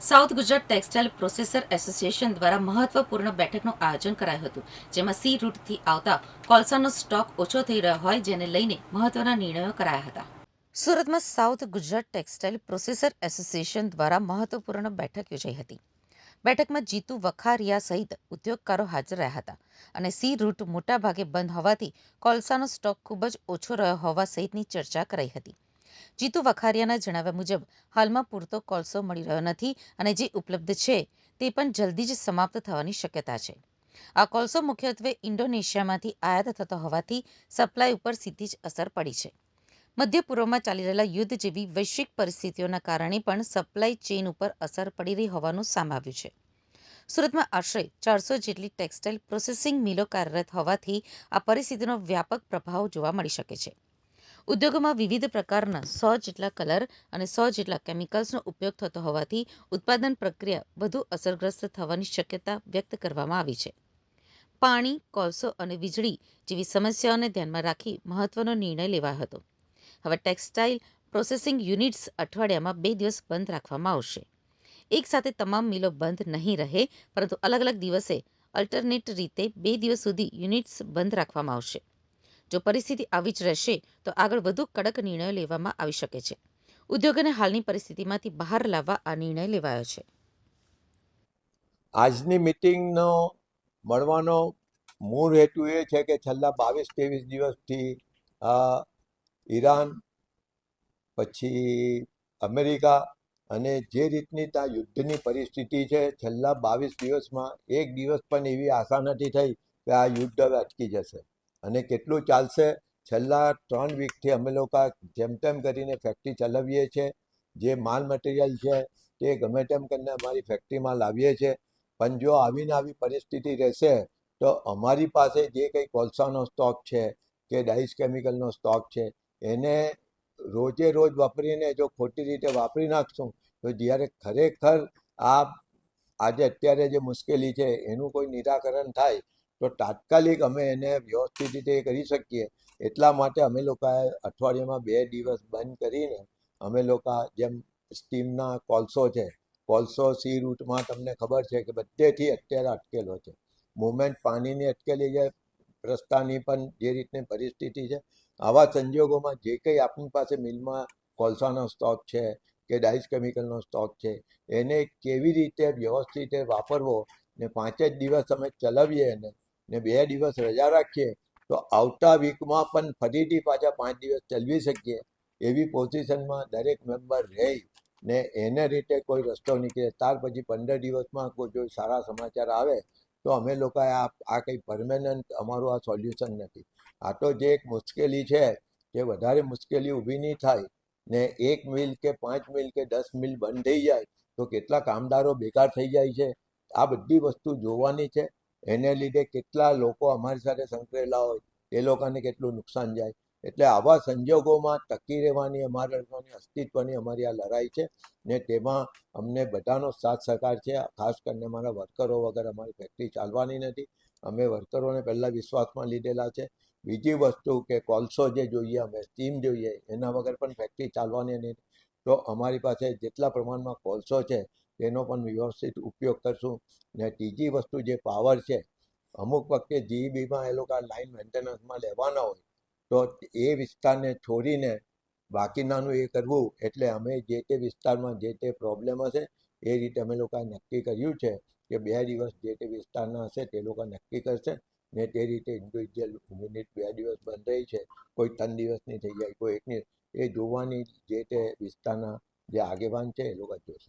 South Gujarat textile processor association દ્વારા મહત્વપૂર્ણ બેઠકનું આયોજન કરાયું હતું, જેમાં સી રૂટથી આવતા કોલસાનો સ્ટોક ઓછો થઈ રહ્યો હોય જેને લઈને મહત્વના નિર્ણયો કરાયા હતા. સુરતમાં south Gujarat textile processor association દ્વારા મહત્વપૂર્ણ બેઠક યોજાઈ હતી. બેઠકમાં જીતુ વખારિયા સહિત ઉદ્યોગકારો હાજર રહ્યા હતા અને સી રૂટ મોટાભાગે બંધ હોવાથી કોલસાનો સ્ટોક ખૂબ જ ઓછો રહ્યો હોવા સહિતની ચર્ચા કરાઈ હતી. જીતુ વખારિયાના જણાવ્યા મુજબ હાલમાં પૂરતો કોલસો મળી રહ્યો નથી અને જે ઉપલબ્ધ છે તે પણ જલ્દી જ સમાપ્ત થવાની શક્યતા છે. આ કોલસો મુખ્યત્વે ઇન્ડોનેશિયામાંથી આયાત થતો હોવાથી સપ્લાય ઉપર સીધી જ અસર પડી છે. મધ્ય પૂર્વમાં ચાલી રહેલા યુદ્ધ જેવી વૈશ્વિક પરિસ્થિતિઓના કારણે પણ સપ્લાય ચેઇન ઉપર અસર પડી રહી હોવાનું સામે આવ્યું છે. સુરતમાં આશરે 400 જેટલી ટેક્સટાઇલ પ્રોસેસિંગ મિલો કાર્યરત હોવાથી આ પરિસ્થિતિનો વ્યાપક પ્રભાવ જોવા મળી શકે છે. ઉદ્યોગોમાં વિવિધ પ્રકારના 100 જેટલા કલર અને 100 જેટલા કેમિકલ્સનો ઉપયોગ થતો હોવાથી ઉત્પાદન પ્રક્રિયા વધુ અસરગ્રસ્ત થવાની શક્યતા વ્યક્ત કરવામાં આવી છે. પાણી, કોલસો અને વીજળી જેવી સમસ્યાઓને ધ્યાનમાં રાખી મહત્વનો નિર્ણય લેવાયો હતો. હવે ટેક્સટાઇલ પ્રોસેસિંગ યુનિટ્સ અઠવાડિયામાં 2 દિવસ બંધ રાખવામાં આવશે. એક સાથે તમામ મિલો બંધ નહીં રહે, પરંતુ અલગ અલગ દિવસે અલ્ટરનેટ રીતે 2 દિવસ સુધી યુનિટ્સ બંધ રાખવામાં આવશે. જો પરિસ્થિતિ આવી જ રહેશે તો આગળ વધુ કડક નિર્ણયો લેવામાં આવી શકે છે. ઉદ્યોગોને હાલની પરિસ્થિતિમાંથી બહાર લાવવા આ નિર્ણય લેવાયો છે. આજની મિટિંગનો મળવાનો મૂળ હેતુ એ છે કે છેલ્લા 22-23 દિવસથી ઈરાન, પછી અમેરિકા અને જે રીતની ત્યાં યુદ્ધની પરિસ્થિતિ છે, છેલ્લા 22 દિવસમાં એક દિવસ પણ એવી આશા નથી થઈ કે આ યુદ્ધ હવે અટકી જશે. અને કેટલું ચાલશે, છેલ્લા 3 વીકથી અમે લોકો જેમ તેમ કરીને ફેક્ટરી ચલાવીએ છીએ. જે માલ મટીરિયલ છે તે ગમે તેમ કરીને અમારી ફેક્ટરીમાં લાવીએ છીએ. પણ જો આવીને આવી પરિસ્થિતિ રહેશે તો અમારી પાસે જે કંઈ કોલસાનો સ્ટોક છે કે ડાઇસ કેમિકલનો સ્ટોક છે એને રોજે રોજ વાપરીને જો ખોટી રીતે વાપરી નાખશું તો જ્યારે ખરેખર આજે અત્યારે જે મુશ્કેલી છે એનું કોઈ નિરાકરણ થાય તો તાત્કાલિક અમે એને વ્યવસ્થિત રીતે કરી શકીએ. એટલા માટે અમે લોકોએ અઠવાડિયામાં 2 દિવસ બંધ કરીને અમે લોકો જેમ સ્ટીમના કોલસો છે, કોલસો સી રૂટમાં તમને ખબર છે કે બધેથી અત્યારે અટકેલો છે. મુવમેન્ટ પાણીની અટકેલી છે, રસ્તાની પણ જે રીતની પરિસ્થિતિ છે. આવા સંજોગોમાં જે કંઈ આપણી પાસે મિલમાં કોલસાનો સ્ટોક છે કે ડાઇસ કેમિકલનો સ્ટોક છે એને કેવી રીતે વ્યવસ્થિત વાપરવો ને 5 જ દિવસ અમે ચલાવીએ એને ને 2 દિવસ રજા રાખીએ તો આવતા વીકમાં પણ ફરીથી પાછા 5 દિવસ ચલાવી શકીએ એવી પોઝિશનમાં દરેક મેમ્બર રહે ને એને રીતે કોઈ રસ્તો નીકળે. ત્યાર પછી 15 દિવસમાં કોઈ જો સારા સમાચાર આવે તો અમે લોકોએ આ કંઈ પરમેનન્ટ અમારું આ સોલ્યુશન નથી. આ તો જે એક મુશ્કેલી છે કે વધારે મુશ્કેલી ઊભી નહીં થાય ને 1 મિલ કે 5 મિલ કે 10 મિલ બંધ થઈ જાય તો કેટલા કામદારો બેકાર થઈ જાય છે. આ બધી વસ્તુ જોવાની છે. એને લીધે કેટલા લોકો અમારી સાથે સંકળાયેલા હોય એ લોકોને કેટલું નુકસાન જાય. એટલે આવા સંજોગોમાં ટકી રહેવાની અમારા અસ્તિત્વની અમારી આ લડાઈ છે ને તેમાં અમને બધાનો સાથ સહકાર છે. ખાસ કરીને અમારા વર્કરો વગર અમારી ફેક્ટરી ચાલવાની નથી. અમે વર્કરોને પહેલાં વિશ્વાસમાં લીધેલા છે. બીજી વસ્તુ કે કોલસો જે જોઈએ, અમે સ્ટીમ જોઈએ, એના વગર પણ ફેક્ટરી ચાલવાની નહીં. તો અમારી પાસે જેટલા પ્રમાણમાં કોલસો છે તેનો પણ વ્યવસ્થિત ઉપયોગ કરશું. ને ત્રીજી વસ્તુ જે પાવર છે, અમુક વખતે જીઈબીમાં એ લોકો લાઈન મેન્ટેનન્સમાં લેવાના હોય તો એ વિસ્તારને છોડીને બાકીનાનું એ કરવું. એટલે અમે જે તે વિસ્તારમાં જે તે પ્રોબ્લેમ હશે એ રીતે અમે લોકોએ નક્કી કર્યું છે કે 2 દિવસ જે તે વિસ્તારના હશે તે લોકો નક્કી કરશે ને તે રીતે ઇન્ડિવિજ્યુઅલ યુનિટ 2 દિવસ બંધ રહી છે. કોઈ 3 દિવસની થઈ જાય, કોઈ એકની, એ જોવાની જે તે વિસ્તારના જે આગેવાન છે એ લોકો જોશે.